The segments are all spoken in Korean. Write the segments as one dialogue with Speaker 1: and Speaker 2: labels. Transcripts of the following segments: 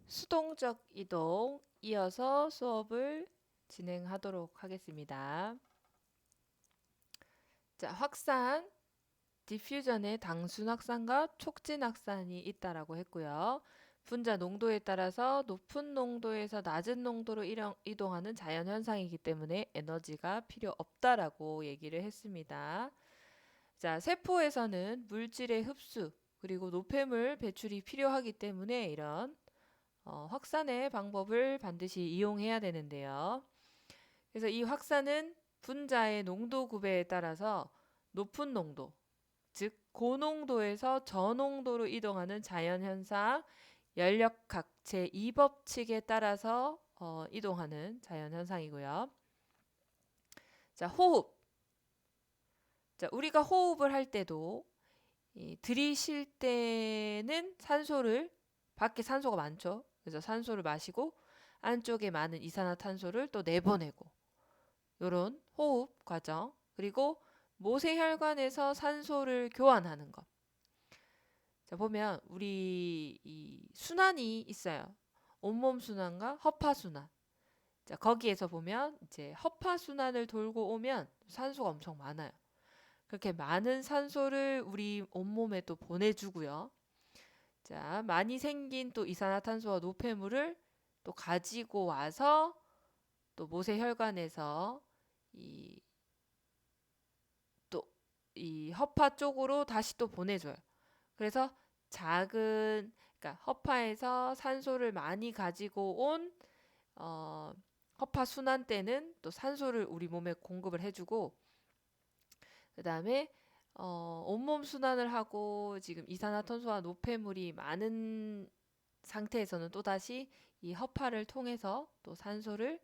Speaker 1: 수동적 이동 이어서 수업을 진행하도록 하겠습니다. 자, 확산, 디퓨전의 단순 확산과 촉진 확산이 있다라고 했고요. 분자 농도에 따라서 높은 농도에서 낮은 농도로 이동하는 자연 현상이기 때문에 에너지가 필요 없다라고 얘기를 했습니다. 자, 세포에서는 물질의 흡수 그리고 노폐물 배출이 필요하기 때문에 이런 확산의 방법을 반드시 이용해야 되는데요. 그래서 이 확산은 분자의 농도 구배에 따라서 높은 농도, 즉 고농도에서 저농도로 이동하는 자연현상, 연력학 제2법칙에 따라서 이동하는 자연현상이고요. 자, 호흡. 자, 우리가 호흡을 할 때도 들이쉴 때는 밖에 산소가 많죠. 그래서 산소를 마시고 안쪽에 많은 이산화탄소를 또 내보내고 이런 호흡 과정. 그리고 모세혈관에서 산소를 교환하는 것. 자, 보면 우리 이 순환이 있어요. 온몸 순환과 허파 순환. 자, 거기에서 보면 이제 허파 순환을 돌고 오면 산소가 엄청 많아요. 그렇게 많은 산소를 우리 온몸에 또 보내주고요. 자, 많이 생긴 또 이산화탄소와 노폐물을 또 가지고 와서 또 모세혈관에서 이 또 이 허파 쪽으로 다시 또 보내줘요. 그래서 그러니까 허파에서 산소를 많이 가지고 온 허파 순환 때는 또 산소를 우리 몸에 공급을 해주고, 그 다음에 온몸 순환을 하고 지금 이산화탄소와 노폐물이 많은 상태에서는 또다시 이 허파를 통해서 또 산소를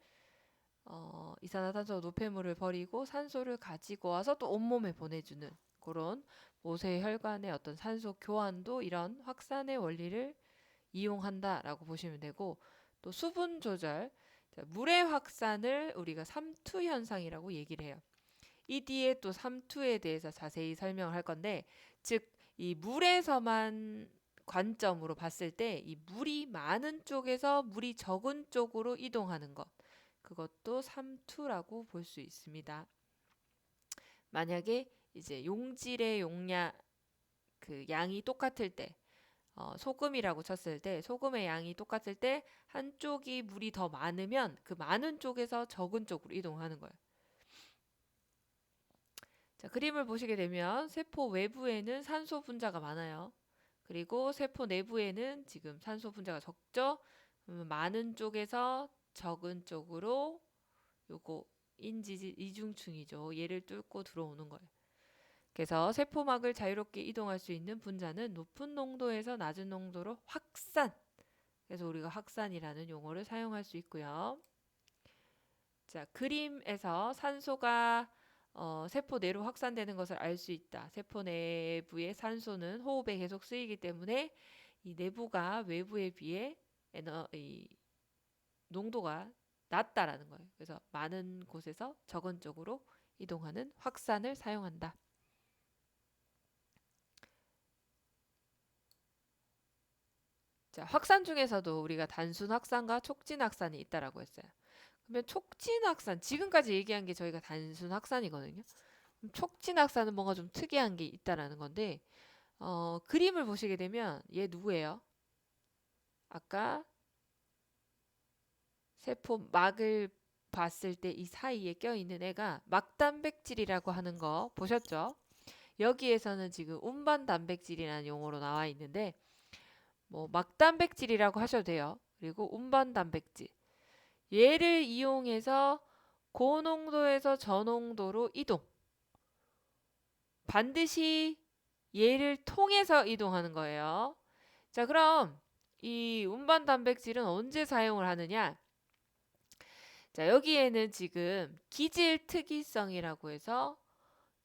Speaker 1: 이산화탄소 노폐물을 버리고 산소를 가지고 와서 또 온몸에 보내주는 그런 모세혈관의 어떤 산소 교환도 이런 확산의 원리를 이용한다라고 보시면 되고, 또 수분 조절, 물의 확산을 우리가 삼투 현상이라고 얘기를 해요. 이 뒤에 또 삼투에 대해서 자세히 설명을 할 건데, 즉 이 물에서만 관점으로 봤을 때 이 물이 많은 쪽에서 물이 적은 쪽으로 이동하는 것, 그것도 삼투라고 볼 수 있습니다. 만약에 이제 용질의 용량 그 양이 똑같을 때, 소금이라고 쳤을 때 소금의 양이 똑같을 때 한쪽이 물이 더 많으면 그 많은 쪽에서 적은 쪽으로 이동하는 거예요. 자, 그림을 보시게 되면 세포 외부에는 산소 분자가 많아요. 그리고 세포 내부에는 지금 산소 분자가 적죠. 많은 쪽에서 적은 쪽으로 요거 인지 이중층이죠. 얘를 뚫고 들어오는 거예요. 그래서 세포막을 자유롭게 이동할 수 있는 분자는 높은 농도에서 낮은 농도로 확산. 그래서 우리가 확산이라는 용어를 사용할 수 있고요. 자, 그림에서 산소가 세포 내로 확산되는 것을 알 수 있다. 세포 내부의 산소는 호흡에 계속 쓰이기 때문에 이 내부가 외부에 비해 이 농도가 낮다라는 거예요. 그래서 많은 곳에서 적은 쪽으로 이동하는 확산을 사용한다. 자, 확산 중에서도 우리가 단순 확산과 촉진 확산이 있다라고 했어요. 그러면 촉진 확산, 지금까지 얘기한 게 저희가 단순 확산이거든요. 촉진 확산은 뭔가 좀 특이한 게 있다라는 건데, 그림을 보시게 되면 얘 누구예요? 아까 세포막을 봤을 때 이 사이에 껴있는 애가 막단백질이라고 하는 거 보셨죠? 여기에서는 지금 운반 단백질이라는 용어로 나와 있는데, 뭐 막단백질이라고 하셔도 돼요. 그리고 운반 단백질. 얘를 이용해서 고농도에서 저농도로 이동. 반드시 얘를 통해서 이동하는 거예요. 자, 그럼 이 운반 단백질은 언제 사용을 하느냐? 자, 여기에는 지금 기질 특이성이라고 해서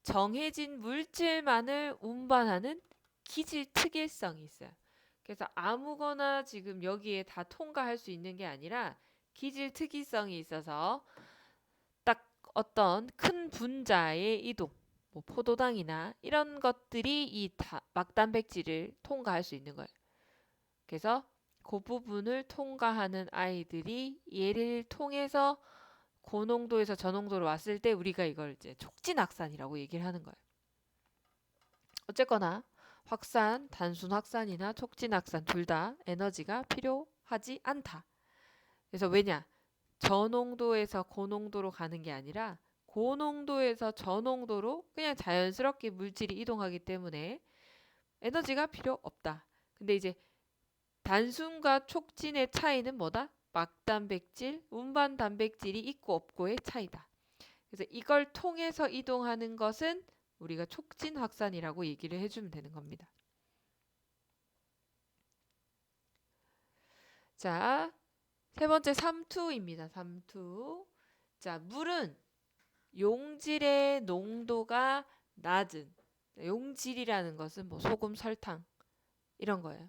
Speaker 1: 정해진 물질만을 운반하는 기질 특이성이 있어요. 그래서 아무거나 지금 여기에 다 통과할 수 있는 게 아니라 기질 특이성이 있어서 딱 어떤 큰 분자의 이동, 뭐 포도당이나 이런 것들이 이 막단백질을 통과할 수 있는 거예요. 그래서 그 부분을 통과하는 아이들이 얘를 통해서 고농도에서 저농도로 왔을 때 우리가 이걸 이제 촉진확산이라고 얘기를 하는 거예요. 어쨌거나 확산, 단순 확산이나 촉진 확산 둘 다 에너지가 필요하지 않다. 그래서 왜냐? 저농도에서 고농도로 가는 게 아니라 고농도에서 저농도로 그냥 자연스럽게 물질이 이동하기 때문에 에너지가 필요 없다. 근데 이제 단순과 촉진의 차이는 뭐다? 막단백질, 운반 단백질이 있고 없고의 차이다. 그래서 이걸 통해서 이동하는 것은 우리가 촉진 확산이라고 얘기를 해주면 되는 겁니다. 자, 세 번째 삼투입니다. 삼투. 자, 물은 용질의 농도가 낮은, 용질이라는 것은 뭐 소금, 설탕 이런 거예요.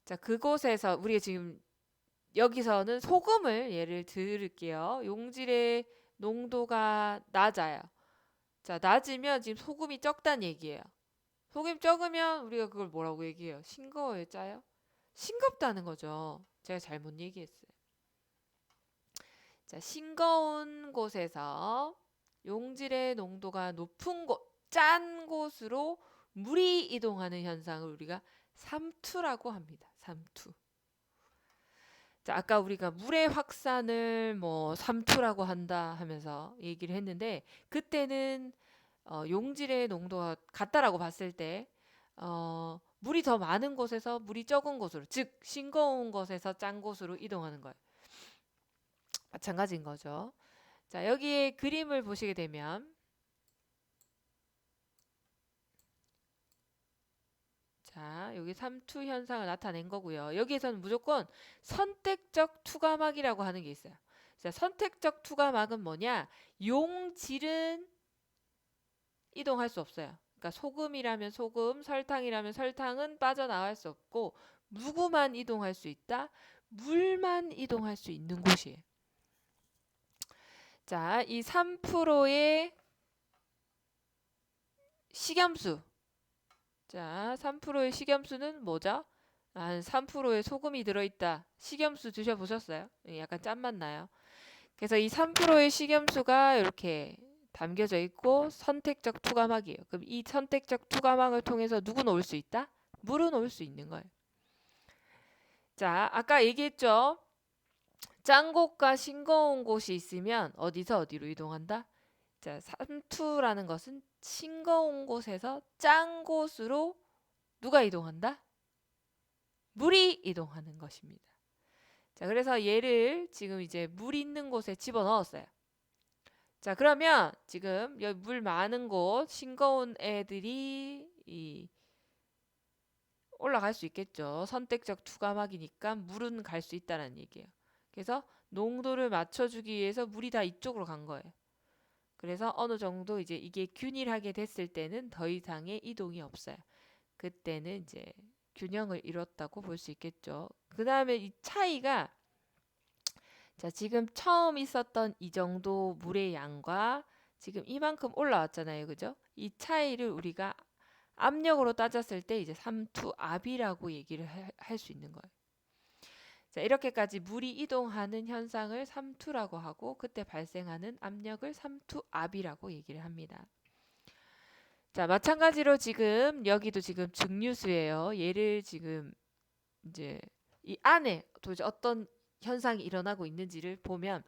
Speaker 1: 자, 그곳에서 우리가 지금 여기서는 소금을 예를 들을게요. 용질의 농도가 낮아요. 자, 낮으면 지금 소금이 적다는 얘기예요. 소금이 적으면 우리가 그걸 뭐라고 얘기해요? 싱거워요, 짜요? 싱겁다는 거죠. 제가 잘못 얘기했어요. 자, 싱거운 곳에서 용질의 농도가 높은 곳, 짠 곳으로 물이 이동하는 현상을 우리가 삼투라고 합니다. 삼투. 자, 아까 우리가 물의 확산을 뭐 삼투라고 한다 하면서 얘기를 했는데 그때는 용질의 농도가 같다라고 봤을 때 물이 더 많은 곳에서 물이 적은 곳으로, 즉 싱거운 곳에서 짠 곳으로 이동하는 거예요. 마찬가지인 거죠. 자, 여기에 그림을 보시게 되면 자, 여기 삼투 현상을 나타낸 거고요. 여기에서는 무조건 선택적 투과막이라고 하는 게 있어요. 자, 선택적 투과막은 뭐냐? 용질은 이동할 수 없어요. 그러니까 소금이라면 소금, 설탕이라면 설탕은 빠져나갈 수 없고 누구만 이동할 수 있다? 물만 이동할 수 있는 곳이에요. 자, 이 3%의 식염수. 자, 3%의 식염수는 뭐죠? 한 3%의 소금이 들어있다. 식염수 드셔보셨어요? 약간 짠맛 나요. 그래서 이 3%의 식염수가 이렇게 담겨져 있고 선택적 투과막이에요. 그럼 이 선택적 투과막을 통해서 누구는 올 수 있다? 물은 올 수 있는 거예요. 자, 아까 얘기했죠? 짠 곳과 싱거운 곳이 있으면 어디서 어디로 이동한다? 자, 삼투라는 것은 싱거운 곳에서 짠 곳으로 누가 이동한다? 물이 이동하는 것입니다. 자, 그래서 얘를 지금 이제 물 있는 곳에 집어넣었어요. 자, 그러면 지금 여기 물 많은 곳 싱거운 애들이 올라갈 수 있겠죠. 선택적 투과막이니까 물은 갈 수 있다는 얘기예요. 그래서 농도를 맞춰주기 위해서 물이 다 이쪽으로 간 거예요. 그래서 어느 정도 이제 이게 균일하게 됐을 때는 더 이상의 이동이 없어요. 그때는 이제 균형을 이뤘다고 볼 수 있겠죠. 그 다음에 이 차이가 자, 지금 처음 있었던 이 정도 물의 양과 지금 이만큼 올라왔잖아요. 그죠? 이 차이를 우리가 압력으로 따졌을 때 이제 삼투압이라고 얘기를 할 수 있는 거예요. 자, 이렇게까지 물이 이동하는 현상을 삼투라고 하고 그때 발생하는 압력을 삼투압이라고 얘기를 합니다. 자, 마찬가지로 지금 여기도 지금 증류수예요. 얘를 지금 이제 이 안에 도대체 어떤 현상이 일어나고 있는지를 보면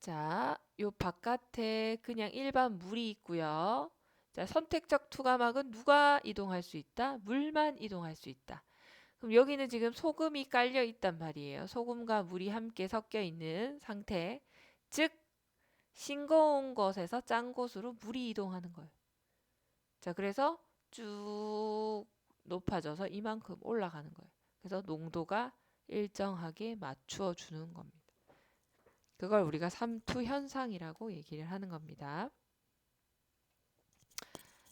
Speaker 1: 자, 요 바깥에 그냥 일반 물이 있고요. 자, 선택적 투과막은 누가 이동할 수 있다? 물만 이동할 수 있다. 그럼 여기는 지금 소금이 깔려 있단 말이에요. 소금과 물이 함께 섞여 있는 상태. 즉 싱거운 곳에서 짠 곳으로 물이 이동하는 거예요. 자, 그래서 쭉 높아져서 이만큼 올라가는 거예요. 그래서 농도가 일정하게 맞추어 주는 겁니다. 그걸 우리가 삼투 현상이라고 얘기를 하는 겁니다.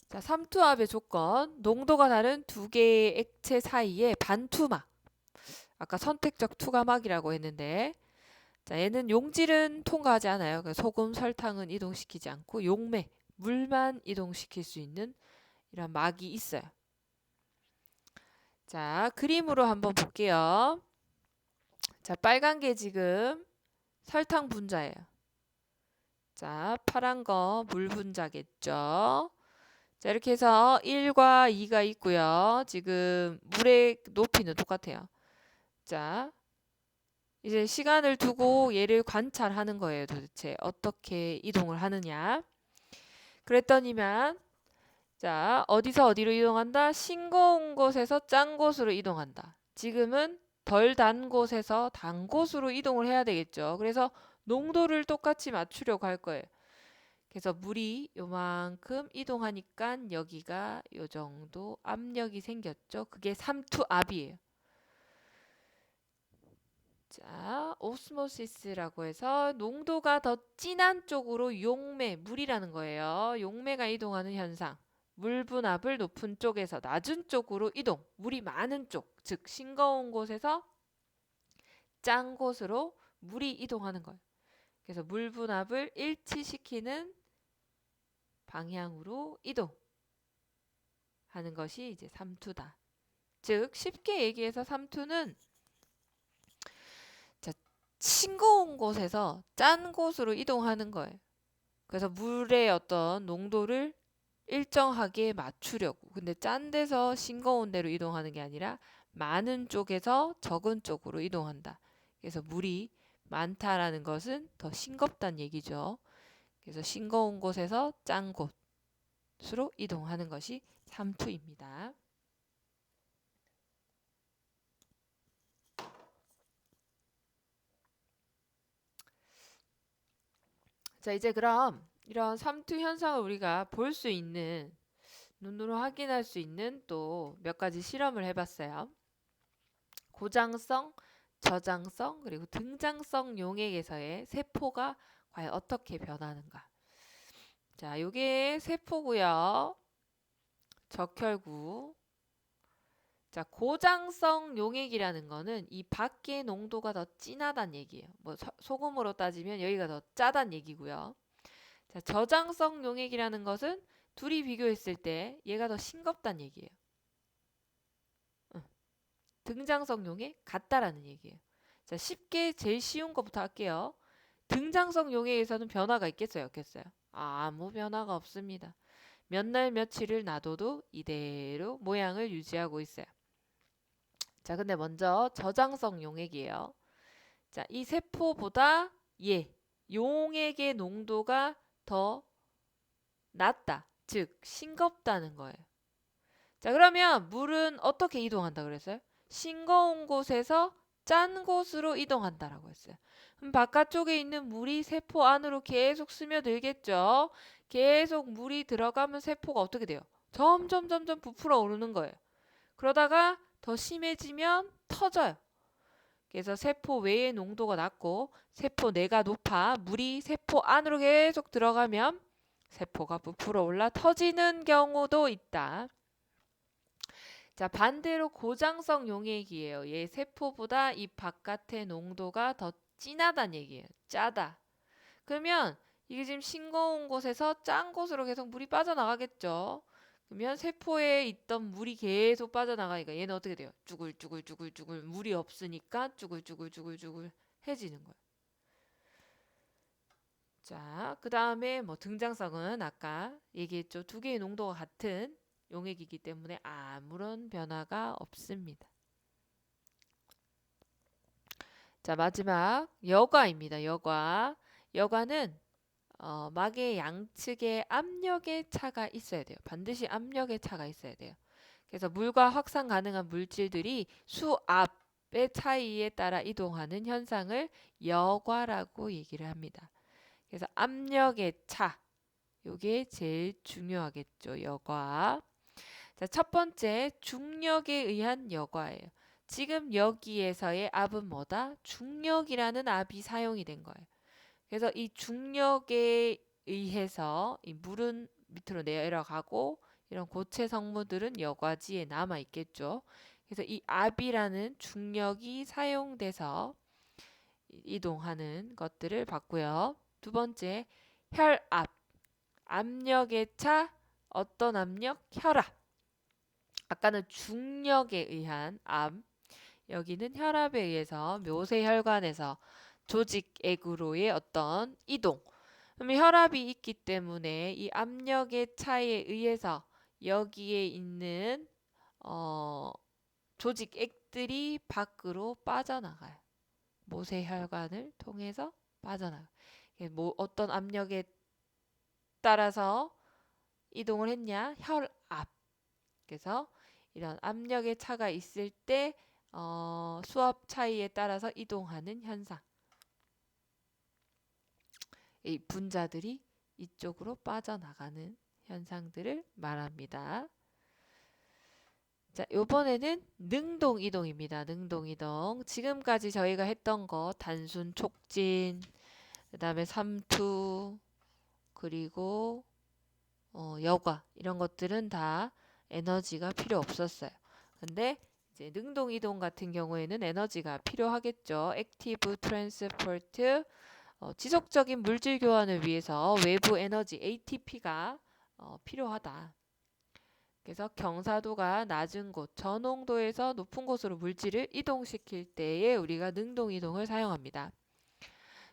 Speaker 1: 자, 삼투압의 조건. 농도가 다른 두 개의 액체 사이의 반투막. 아까 선택적 투과막이라고 했는데 자, 얘는 용질은 통과하지 않아요. 그러니까 소금, 설탕은 이동시키지 않고 용매, 물만 이동시킬 수 있는 이런 막이 있어요. 자, 그림으로 한번 볼게요. 자, 빨간 게 지금 설탕 분자예요. 자, 파란 거 물 분자겠죠. 자, 이렇게 해서 1과 2가 있고요. 지금 물의 높이는 똑같아요. 자, 이제 시간을 두고 얘를 관찰하는 거예요. 도대체 어떻게 이동을 하느냐. 그랬더니만 자, 어디서 어디로 이동한다? 싱거운 곳에서 짠 곳으로 이동한다. 지금은 덜 단 곳에서 단 곳으로 이동을 해야 되겠죠. 그래서 농도를 똑같이 맞추려고 할 거예요. 그래서 물이 요만큼 이동하니까 여기가 요 정도 압력이 생겼죠. 그게 삼투압이에요. 자, 오스모시스라고 해서 농도가 더 진한 쪽으로 용매, 물이라는 거예요. 용매가 이동하는 현상. 물 분압을 높은 쪽에서 낮은 쪽으로 이동. 물이 많은 쪽, 즉 싱거운 곳에서 짠 곳으로 물이 이동하는 거예요. 그래서 물 분압을 일치시키는 방향으로 이동하는 것이 이제 삼투다. 즉 쉽게 얘기해서 삼투는 자, 싱거운 곳에서 짠 곳으로 이동하는 거예요. 그래서 물의 어떤 농도를 일정하게 맞추려고. 근데 짠 데서 싱거운 데로 이동하는 게 아니라 많은 쪽에서 적은 쪽으로 이동한다. 그래서 물이 많다라는 것은 더 싱겁다는 얘기죠. 그래서 싱거운 곳에서 짠 곳으로 이동하는 것이 삼투입니다. 자, 이제 그럼 이런 삼투 현상을 우리가 볼 수 있는, 눈으로 확인할 수 있는 또 몇 가지 실험을 해봤어요. 고장성, 저장성, 그리고 등장성 용액에서의 세포가 과연 어떻게 변하는가. 자, 요게 세포고요. 적혈구. 자, 고장성 용액이라는 거는 이 밖의 농도가 더 진하단 얘기예요. 뭐 소금으로 따지면 여기가 더 짜단 얘기고요. 자, 저장성 용액이라는 것은 둘이 비교했을 때 얘가 더 싱겁단 얘기예요. 등장성 용액 같다라는 얘기예요. 자, 쉽게 제일 쉬운 것부터 할게요. 등장성 용액에서는 변화가 있겠어요, 없겠어요? 아무 변화가 없습니다. 몇 날 며칠을 놔둬도 이대로 모양을 유지하고 있어요. 자, 근데 먼저 저장성 용액이에요. 자, 이 세포보다 용액의 농도가 더 낮다. 즉, 싱겁다는 거예요. 자, 그러면 물은 어떻게 이동한다 그랬어요? 싱거운 곳에서 짠 곳으로 이동한다라고 했어요. 그럼 바깥쪽에 있는 물이 세포 안으로 계속 스며들겠죠. 계속 물이 들어가면 세포가 어떻게 돼요? 점점 부풀어 오르는 거예요. 그러다가 더 심해지면 터져요. 그래서 세포 외의 농도가 낮고 세포 내가 높아 물이 세포 안으로 계속 들어가면 세포가 부풀어 올라 터지는 경우도 있다. 자, 반대로 고장성 용액이에요. 얘 세포보다 이 바깥의 농도가 더 진하단 얘기예요. 짜다. 그러면 이게 지금 싱거운 곳에서 짠 곳으로 계속 물이 빠져나가겠죠. 그러면 세포에 있던 물이 계속 빠져나가니까 얘는 어떻게 돼요? 쭈글쭈글 물이 없으니까 쭈글쭈글 해지는 거예요. 자, 그 다음에 뭐 등장성은 아까 얘기했죠. 두 개의 농도가 같은 용액이기 때문에 아무런 변화가 없습니다. 자, 마지막 여과입니다. 여과. 여과는 막의 양측에 압력의 차가 있어야 돼요. 반드시 압력의 차가 있어야 돼요. 그래서 물과 확산 가능한 물질들이 수압의 차이에 따라 이동하는 현상을 여과라고 얘기를 합니다. 그래서 압력의 차, 요게 제일 중요하겠죠. 여과. 자, 첫 번째 중력에 의한 여과예요. 지금 여기에서의 압은 뭐다? 중력이라는 압이 사용이 된 거예요. 그래서 이 중력에 의해서 이 물은 밑으로 내려가고 이런 고체 성분들은 여과지에 남아 있겠죠. 그래서 이 압이라는 중력이 사용돼서 이동하는 것들을 봤고요. 두 번째, 혈압. 압력의 차, 어떤 압력? 혈압. 아까는 중력에 의한 암, 여기는 혈압에 의해서 묘세혈관에서 조직액으로의 어떤 이동. 그럼 혈압이 있기 때문에 이 압력의 차이에 의해서 여기에 있는 조직액들이 밖으로 빠져나가요. 모세혈관을 통해서 빠져나가요. 뭐 어떤 압력에 따라서 이동을 했냐? 혈압. 그래서 이런 압력의 차가 있을 때 수압 차이에 따라서 이동하는 현상. 이 분자들이 이쪽으로 빠져나가는 현상들을 말합니다. 자, 요번에는 능동 이동입니다. 능동 이동. 지금까지 저희가 했던 거 단순 촉진, 그다음에 삼투, 그리고 여과 이런 것들은 다 에너지가 필요 없었어요. 근데 이제 능동 이동 같은 경우에는 에너지가 필요하겠죠. 액티브 트랜스포트, 지속적인 물질 교환을 위해서 외부 에너지 ATP가 필요하다. 그래서 경사도가 낮은 곳, 저농도에서 높은 곳으로 물질을 이동시킬 때에 우리가 능동 이동을 사용합니다.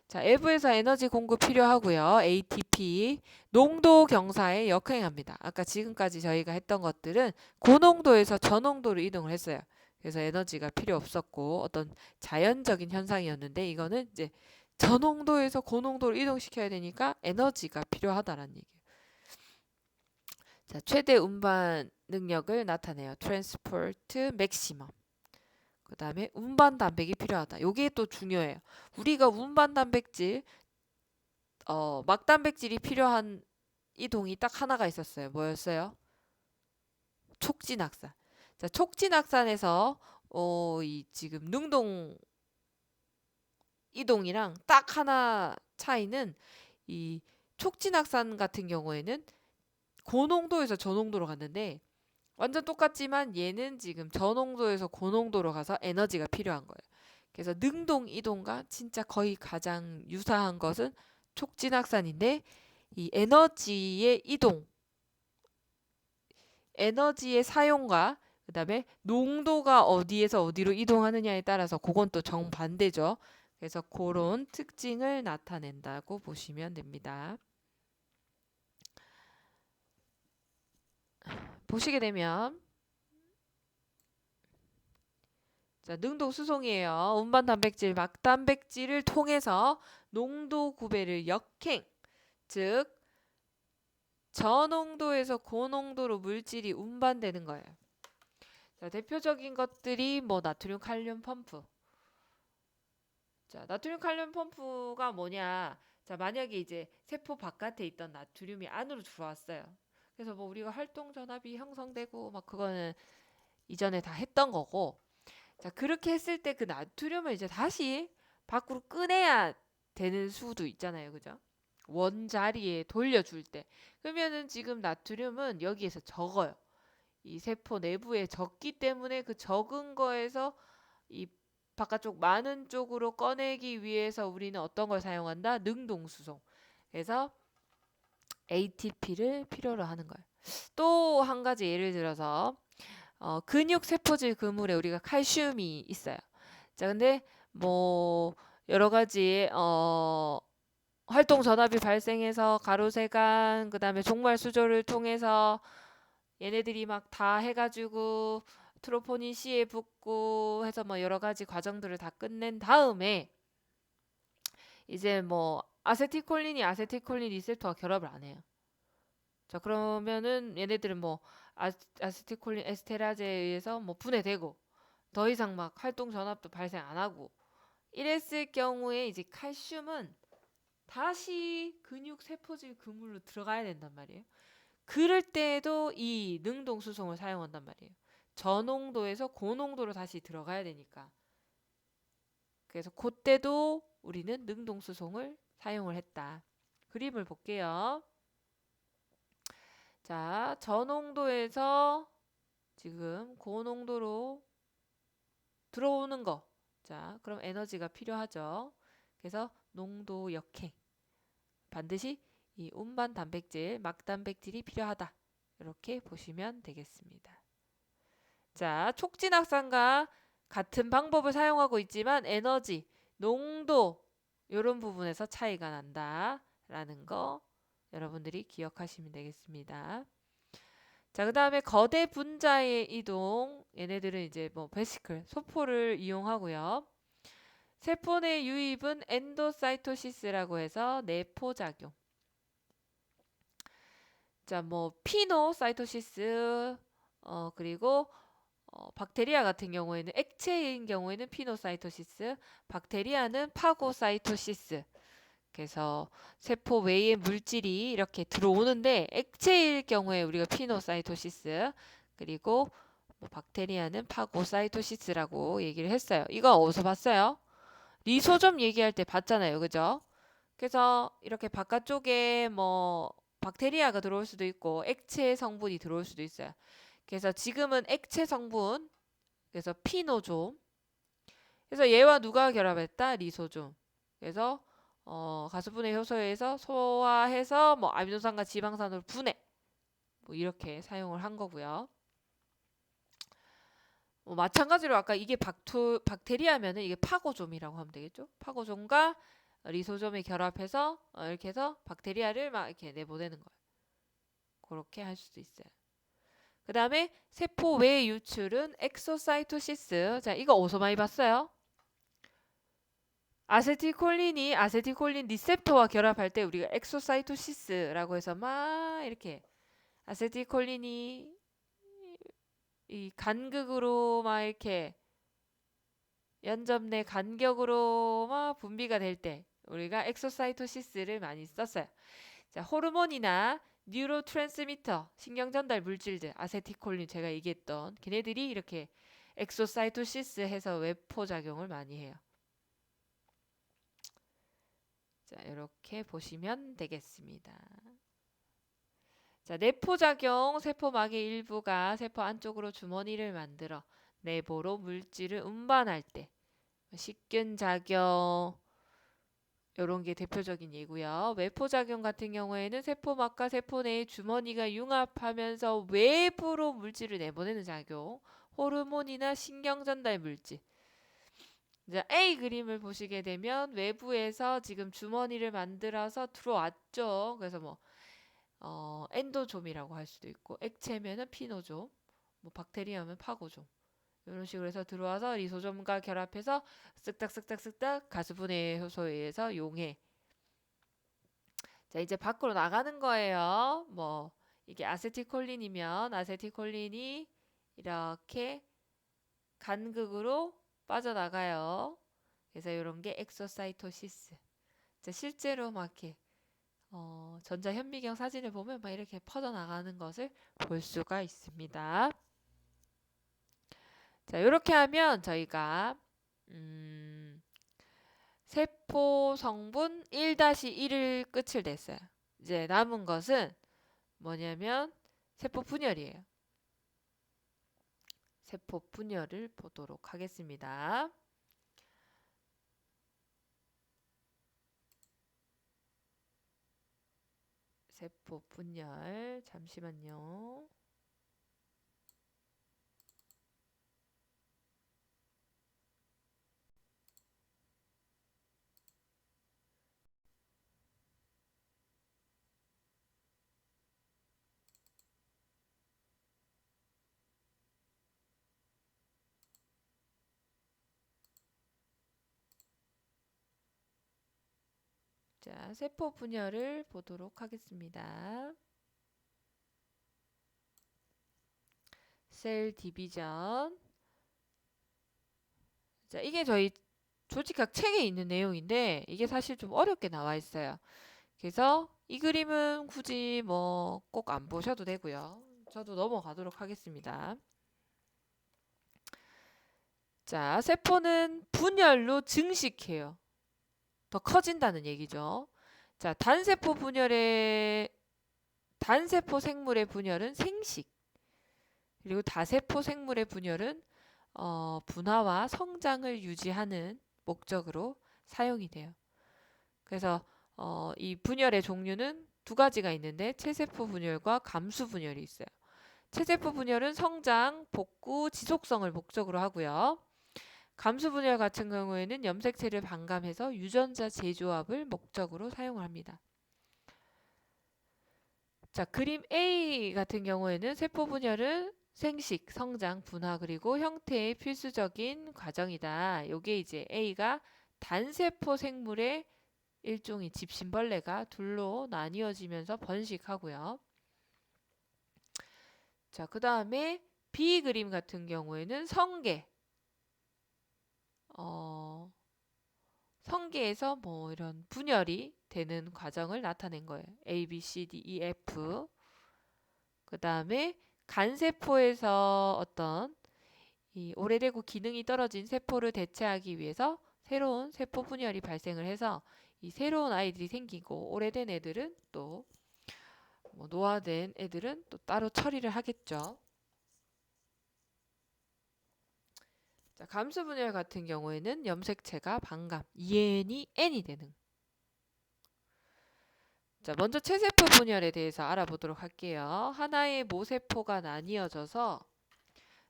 Speaker 1: 자, 외부에서 에너지 공급 필요하고요. ATP, 농도 경사에 역행합니다. 아까 지금까지 저희가 했던 것들은 고농도에서 저농도로 이동을 했어요. 그래서 에너지가 필요 없었고 어떤 자연적인 현상이었는데 이거는 이제 저농도에서 고농도로 이동시켜야 되니까 에너지가 필요하다라는 얘기예요. 자, 최대 운반 능력을 나타내요. 트랜스포트 맥시멈. 그 다음에 운반 단백이 필요하다. 요게 또 중요해요. 우리가 운반 단백질, 막단백질이 필요한 이동이 딱 하나가 있었어요. 뭐였어요? 촉진악산. 자, 촉진악산에서 이 지금 능동 이동이랑 딱 하나 차이는 이 촉진악산 같은 경우에는 고농도에서 저농도로 갔는데 완전 똑같지만 얘는 지금 저농도에서 고농도로 가서 에너지가 필요한 거예요. 그래서 능동 이동과 진짜 거의 가장 유사한 것은 촉진확산인데 이 에너지의 이동, 에너지의 사용과 그다음에 농도가 어디에서 어디로 이동하느냐에 따라서 그건 또 정반대죠. 그래서 그런 특징을 나타낸다고 보시면 됩니다. 보시게 되면 자, 능동 수송이에요. 운반 단백질, 막단백질을 통해서 농도 구배를 역행, 즉 저농도에서 고농도로 물질이 운반되는 거예요. 자, 대표적인 것들이 뭐 나트륨 칼륨 펌프. 자, 나트륨 칼륨 펌프가 뭐냐? 자, 만약에 이제 세포 바깥에 있던 나트륨이 안으로 들어왔어요. 그래서 뭐 우리가 활동 전압이 형성되고 막 그거는 이전에 다 했던 거고. 자, 그렇게 했을 때 그 나트륨을 이제 다시 밖으로 꺼내야 되는 수도 있잖아요. 그죠? 원자리에 돌려줄 때. 그러면은 지금 나트륨은 여기에서 적어요. 이 세포 내부에 적기 때문에 그 적은 거에서 이 바깥쪽 많은 쪽으로 꺼내기 위해서 우리는 어떤 걸 사용한다? 능동수송. 그래서 ATP를 필요로 하는 거예요. 또 한 가지 예를 들어서 근육 세포질 그물에 우리가 칼슘이 있어요. 자, 근데 뭐 여러 가지 활동 전압이 발생해서 가로세관 그다음에 종말 수조를 통해서 얘네들이 막 다 해가지고 트로포닌 C에 붙고 해서 뭐 여러 가지 과정들을 다 끝낸 다음에 이제 뭐 아세틸콜린 리셉터와 결합을 안 해요. 자, 그러면은 얘네들은 뭐 아세틸콜린 에스테라제에 의해서 뭐 분해되고 더 이상 막 활동 전압도 발생 안 하고 이랬을 경우에 이제 칼슘은 다시 근육 세포질 그물로 들어가야 된단 말이에요. 그럴 때에도 이 능동 수송을 사용한단 말이에요. 저농도에서 고농도로 다시 들어가야 되니까. 그래서 그때도 우리는 능동 수송을 사용을 했다. 그림을 볼게요. 자, 저농도에서 지금 고농도로 들어오는 거. 자, 그럼 에너지가 필요하죠. 그래서 농도 역행. 반드시 이 운반 단백질, 막단백질이 필요하다. 이렇게 보시면 되겠습니다. 자, 촉진확산과 같은 방법을 사용하고 있지만 에너지, 농도 이런 부분에서 차이가 난다라는 거 여러분들이 기억하시면 되겠습니다. 자, 그 다음에 거대 분자의 이동, 얘네들은 이제 뭐 베시클, 소포를 이용하고요. 세포 내 유입은 엔도사이토시스라고 해서 내포작용. 자, 뭐 피노사이토시스, 그리고 박테리아 같은 경우에는 액체인 경우에는 피노사이토시스, 박테리아는 파고사이토시스. 그래서 세포 외의 물질이 이렇게 들어오는데 액체일 경우에 우리가 피노사이토시스, 그리고 뭐 박테리아는 파고사이토시스라고 얘기를 했어요. 이거 어디서 봤어요? 리소좀 얘기할 때 봤잖아요. 그죠? 그래서 이렇게 바깥쪽에 뭐 박테리아가 들어올 수도 있고 액체 성분이 들어올 수도 있어요. 그래서 지금은 액체 성분, 그래서 피노좀. 그래서 얘와 누가 결합했다? 리소좀. 그래서 가수분해 효소에서 소화해서 뭐 아미노산과 지방산으로 분해. 뭐 이렇게 사용을 한 거고요. 마찬가지로 아까 이게 박테리아면은 이게 파고좀이라고 하면 되겠죠? 파고좀과 리소좀이 결합해서 이렇게 해서 박테리아를 막 이렇게 내보내는 거예요. 그렇게 할 수도 있어요. 그 다음에 세포 외 유출은 엑소사이토시스. 자, 이거 어디서 많이 봤어요? 아세틸콜린이 아세틸콜린 리셉터와 결합할 때 우리가 엑소사이토시스라고 해서 막 이렇게 아세틸콜린이 이 간극으로 막 이렇게 연점 내 간격으로 막 분비가 될 때 우리가 엑소사이토시스를 많이 썼어요. 자, 호르몬이나 뉴로트랜스미터, 신경전달 물질들, 아세틸콜린 제가 얘기했던 걔네들이 이렇게 엑소사이토시스 해서 외포작용을 많이 해요. 자, 이렇게 보시면 되겠습니다. 자, 내포작용, 세포막의 일부가 세포 안쪽으로 주머니를 만들어 내부로 물질을 운반할 때 식균작용 이런 게 대표적인 예고요. 외포작용 같은 경우에는 세포막과 세포 내의 주머니가 융합하면서 외부로 물질을 내보내는 작용, 호르몬이나 신경전달 물질. 이제 A 그림을 보시게 되면 외부에서 지금 주머니를 만들어서 들어왔죠. 그래서 뭐 엔도좀이라고 할 수도 있고 액체면은 피노좀, 뭐 박테리아면 파고좀 이런 식으로 해서 들어와서 리소좀과 결합해서 쓱닥쓱닥쓱닥 가수분해 효소에 의해서 용해. 자, 이제 밖으로 나가는 거예요. 뭐 이게 아세틸콜린이면 아세틸콜린이 이렇게 간극으로 빠져나가요. 그래서 이런 게 엑소사이토시스. 자, 실제로 막 이렇게 전자현미경 사진을 보면 막 이렇게 퍼져나가는 것을 볼 수가 있습니다. 자, 이렇게 하면 저희가 세포 성분 1-1을 끝을 냈어요. 이제 남은 것은 뭐냐면 세포 분열이에요. 세포 분열을 보도록 하겠습니다. 세포 분열 잠시만요. 자, 세포 분열을 보도록 하겠습니다. 셀 디비전. 자, 이게 저희 조직학 책에 있는 내용인데 이게 사실 좀 어렵게 나와 있어요. 그래서 이 그림은 굳이 뭐 꼭 안 보셔도 되고요. 저도 넘어가도록 하겠습니다. 자, 세포는 분열로 증식해요. 더 커진다는 얘기죠. 자, 단세포 생물의 분열은 생식. 그리고 다세포 생물의 분열은 분화와 성장을 유지하는 목적으로 사용이 돼요. 그래서 이 분열의 종류는 두 가지가 있는데 체세포 분열과 감수 분열이 있어요. 체세포 분열은 성장, 복구, 지속성을 목적으로 하고요. 감수 분열 같은 경우에는 염색체를 반감해서 유전자 재조합을 목적으로 사용을 합니다. 자, 그림 A 같은 경우에는 세포 분열은 생식, 성장, 분화 그리고 형태의 필수적인 과정이다. 요게 이제 A가 단세포 생물의 일종의 집신벌레가 둘로 나뉘어지면서 번식하고요. 자, 그 다음에 B 그림 같은 경우에는 성게. 성게에서 뭐 이런 분열이 되는 과정을 나타낸 거예요. A, B, C, D, E, F. 그 다음에 간세포에서 어떤 이 오래되고 기능이 떨어진 세포를 대체하기 위해서 새로운 세포 분열이 발생을 해서 이 새로운 아이들이 생기고 오래된 애들은 또 뭐 노화된 애들은 또 따로 처리를 하겠죠. 자, 감수 분열 같은 경우에는 염색체가 반감, EN이 N이 되는. 자, 먼저 체세포 분열에 대해서 알아보도록 할게요. 하나의 모세포가 나뉘어져서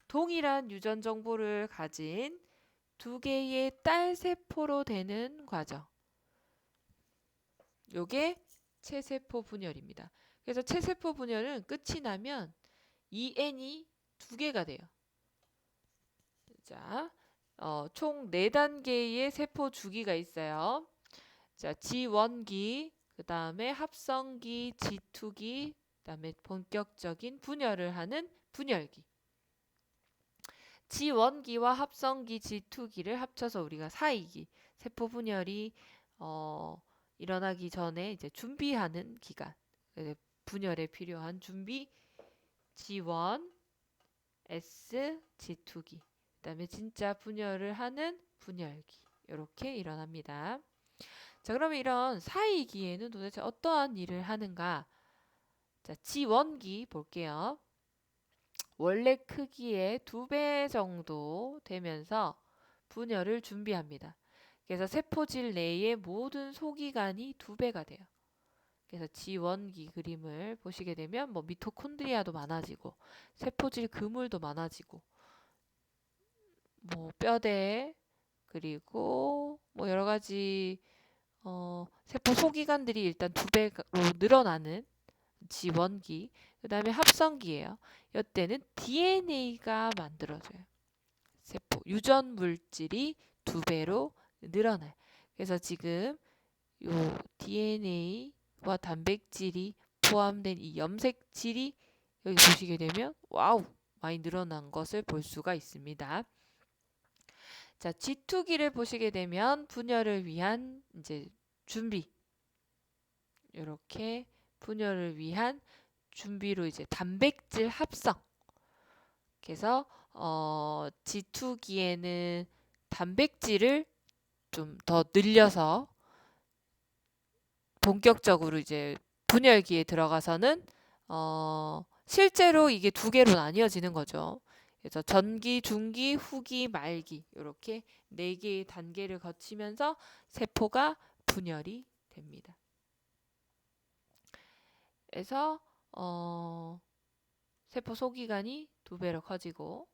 Speaker 1: 동일한 유전 정보를 가진 두 개의 딸 세포로 되는 과정. 요게 체세포 분열입니다. 그래서 체세포 분열은 끝이 나면 EN이 두 개가 돼요. 자, 총 4단계의 세포 주기가 있어요. 자, G1기, 그 다음에 합성기, G2기, 그 다음에 본격적인 분열을 하는 분열기. G1기와 합성기, G2기를 합쳐서 우리가 4이기, 세포 분열이 일어나기 전에 이제 준비하는 기간, 분열에 필요한 준비 G1, S, G2기, 그 다음에 진짜 분열을 하는 분열기 이렇게 일어납니다. 자, 그러면 이런 4이기에는 도대체 어떠한 일을 하는가? 자, G1기 볼게요. 원래 크기의 2배 정도 되면서 분열을 준비합니다. 그래서 세포질 내의 모든 소기관이 2배가 돼요. 그래서 G1기 그림을 보시게 되면 뭐 미토콘드리아도 많아지고 세포질 그물도 많아지고 뭐 뼈대 그리고 뭐 여러 가지 세포 소기관들이 일단 2배로 늘어나는 G1기. 그 다음에 합성기예요. 이때는 DNA가 만들어져요. 세포 유전 물질이 2배로 늘어나요. 그래서 지금 요 DNA와 단백질이 포함된 이 염색질이 여기 보시게 되면 와우 많이 늘어난 것을 볼 수가 있습니다. 자, G2기를 보시게 되면 분열을 위한 이제 준비. 이렇게 분열을 위한 준비로 이제 단백질 합성. 그래서 G2기에는 단백질을 좀 더 늘려서 본격적으로 이제 분열기에 들어가서는 실제로 이게 2개로 나뉘어지는 거죠. 그래서 전기, 중기, 후기, 말기 이렇게 4개의 단계를 거치면서 세포가 분열이 됩니다. 그래서 세포 소기관이 2배로 커지고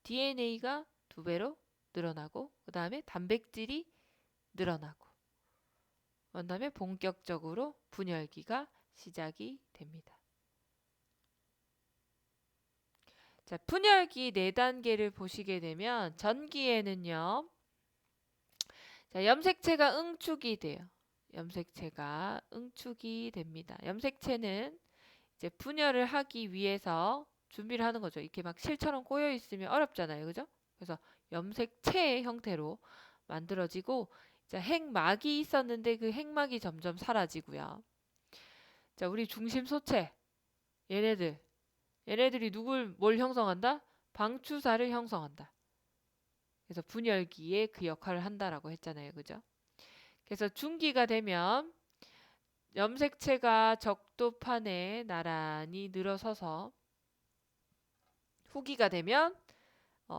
Speaker 1: DNA가 2배로 늘어나고 그 다음에 단백질이 늘어나고 그 다음에 본격적으로 분열기가 시작이 됩니다. 자, 분열기 4단계를 보시게 되면 전기에는요. 자, 염색체가 응축이 돼요. 염색체가 응축이 됩니다. 염색체는 이제 분열을 하기 위해서 준비를 하는 거죠. 이렇게 막 실처럼 꼬여 있으면 어렵잖아요. 그죠? 그래서 염색체의 형태로 만들어지고 자, 핵막이 있었는데 그 핵막이 점점 사라지고요. 자, 우리 중심 소체 얘네들이 뭘 형성한다? 방추사를 형성한다. 그래서 분열기에 그 역할을 한다라고 했잖아요. 그죠? 그래서 중기가 되면 염색체가 적도판에 나란히 늘어서서 후기가 되면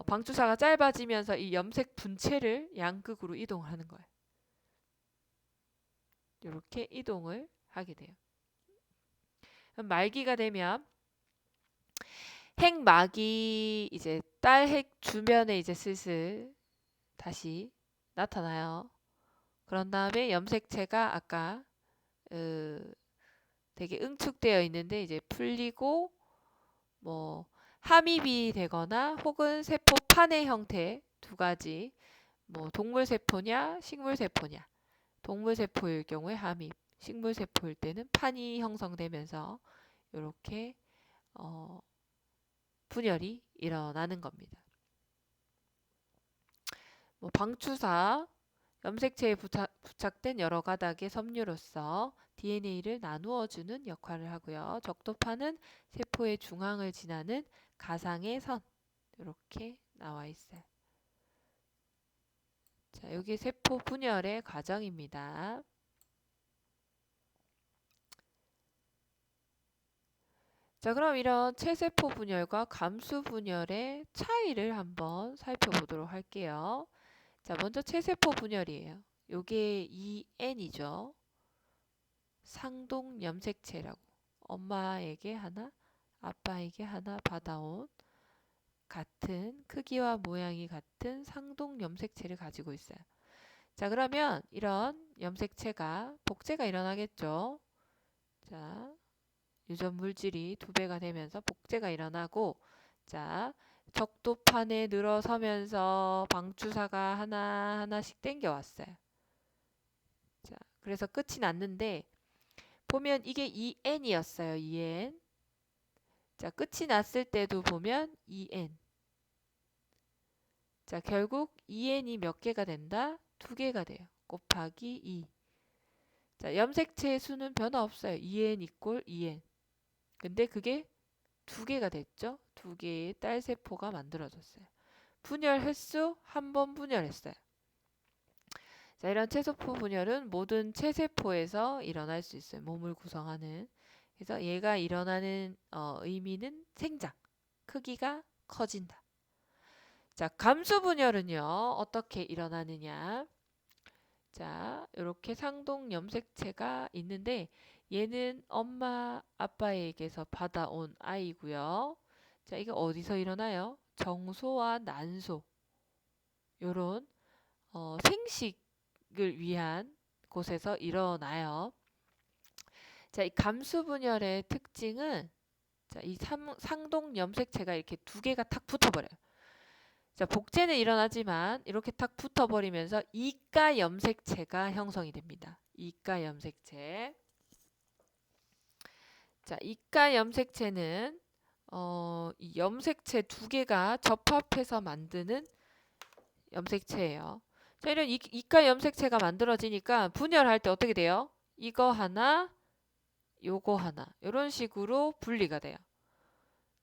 Speaker 1: 방추사가 짧아지면서 이 염색 분체를 양극으로 이동하는 거예요. 이렇게 이동을 하게 돼요. 말기가 되면 핵막이 이제 딸핵 주변에 이제 슬슬 다시 나타나요. 그런 다음에 염색체가 아까 되게 응축되어 있는데 이제 풀리고 뭐 함입이 되거나 혹은 세포 판의 형태 두 가지, 뭐 동물 세포냐 식물 세포냐. 동물 세포일 경우에 함입, 식물 세포일 때는 판이 형성되면서 이렇게 분열이 일어나는 겁니다. 뭐 방추사, 염색체에 부착된 여러 가닥의 섬유로서 DNA를 나누어주는 역할을 하고요. 적도판은 세포의 중앙을 지나는 가상의 선, 이렇게 나와 있어요. 자, 여기 세포 분열의 과정입니다. 자, 그럼 이런 체세포 분열과 감수 분열의 차이를 한번 살펴보도록 할게요. 자, 먼저 체세포 분열이에요. 요게 EN이죠. 상동 염색체라고. 엄마에게 하나, 아빠에게 하나 받아온 같은 크기와 모양이 같은 상동 염색체를 가지고 있어요. 자, 그러면 이런 염색체가 복제가 일어나겠죠. 자, 유전 물질이 2배가 되면서 복제가 일어나고, 자, 적도판에 늘어서면서 방추사가 하나하나씩 땡겨왔어요. 자, 그래서 끝이 났는데 보면 이게 EN이었어요. EN. 자, 끝이 났을 때도 보면 EN. 자, 결국 EN이 몇 개가 된다? 2개가 돼요. 곱하기 2. 자, 염색체의 수는 변화 없어요. EN 이꼴 EN. 근데 그게 2개가 됐죠. 2개의 딸세포가 만들어졌어요. 분열 횟수 1번 분열했어요. 자, 이런 체세포 분열은 모든 체세포에서 일어날 수 있어요. 몸을 구성하는. 그래서 얘가 일어나는 의미는 생장, 크기가 커진다. 자, 감수 분열은요, 어떻게 일어나느냐. 자, 이렇게 상동 염색체가 있는데 얘는 엄마, 아빠에게서 받아온 아이고요. 자, 이게 어디서 일어나요? 정소와 난소. 요런 생식을 위한 곳에서 일어나요. 자, 이 감수 분열의 특징은 자, 이 상동 염색체가 이렇게 2개가 탁 붙어버려요. 자, 복제는 일어나지만 이렇게 탁 붙어버리면서 이가 염색체가 형성이 됩니다. 이가 염색체. 자, 이가 염색체는 이 염색체 2개가 접합해서 만드는 염색체예요. 자, 이런 이가 염색체가 만들어지니까 분열할 때 어떻게 돼요? 이거 하나, 요거 하나. 이런 식으로 분리가 돼요.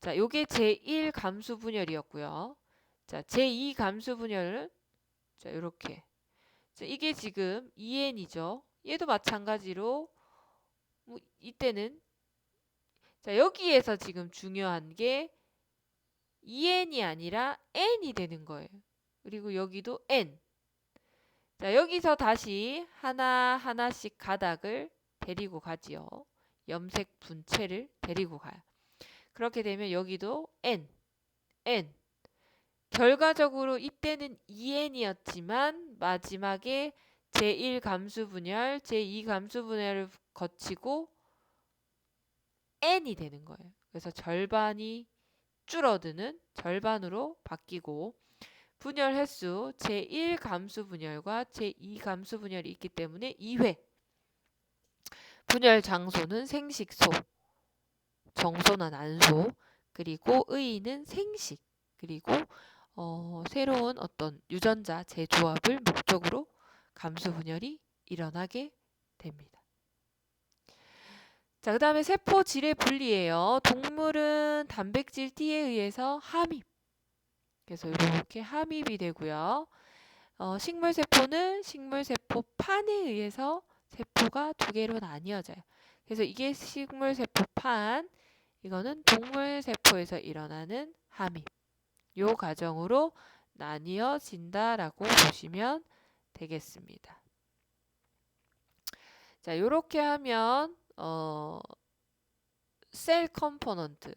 Speaker 1: 자, 요게 제1 감수 분열이었고요. 자, 제2 감수 분열은 자, 요렇게. 자, 이게 지금 EN이죠. 얘도 마찬가지로 뭐 이때는 자, 여기에서 지금 중요한 게 EN이 아니라 N이 되는 거예요. 그리고 여기도 N. 자, 여기서 다시 하나하나씩 가닥을 데리고 가지요. 염색 분체를 데리고 가요. 그렇게 되면 여기도 N, N. 결과적으로 이때는 EN이었지만 마지막에 제1 감수 분열, 제2 감수 분열을 거치고 N이 되는 거예요. 그래서 절반이 줄어드는 절반으로 바뀌고 분열 횟수 제1 감수 분열과 제2 감수 분열이 있기 때문에 2회. 분열 장소는 생식소, 정소나 난소, 그리고 의의는 생식, 그리고 새로운 어떤 유전자 재조합을 목적으로 감수 분열이 일어나게 됩니다. 자, 그 다음에 세포 질의 분리예요. 동물은 단백질 D에 의해서 함입. 그래서 이렇게 함입이 되고요. 식물세포는 식물세포판에 의해서 세포가 2개로 나뉘어져요. 그래서 이게 식물세포판, 이거는 동물세포에서 일어나는 함입. 요 과정으로 나뉘어진다라고 보시면 되겠습니다. 자, 요렇게 하면 셀 컴포넌트,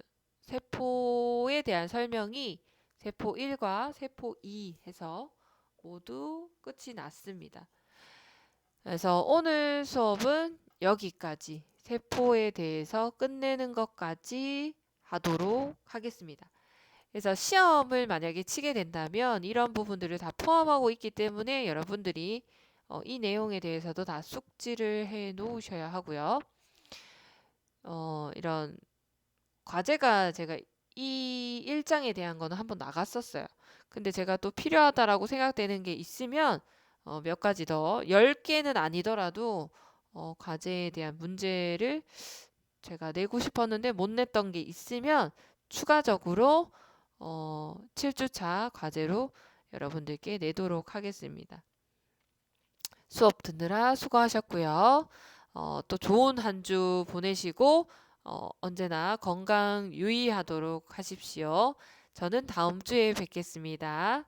Speaker 1: 세포에 대한 설명이 세포 1과 세포 2 해서 모두 끝이 났습니다. 그래서 오늘 수업은 여기까지 세포에 대해서 끝내는 것까지 하도록 하겠습니다. 그래서 시험을 만약에 치게 된다면 이런 부분들을 다 포함하고 있기 때문에 여러분들이 이 내용에 대해서도 다 숙지를 해 놓으셔야 하고요. 이런 과제가 제가 이 일장에 대한 거는 한번 나갔었어요. 근데 제가 또 필요하다라고 생각되는 게 있으면 몇 가지 더 10개는 아니더라도 과제에 대한 문제를 제가 내고 싶었는데 못 냈던 게 있으면 추가적으로 7주차 과제로 여러분들께 내도록 하겠습니다. 수업 듣느라 수고하셨고요. 또 좋은 한 주 보내시고 언제나 건강 유의하도록 하십시오. 저는 다음 주에 뵙겠습니다.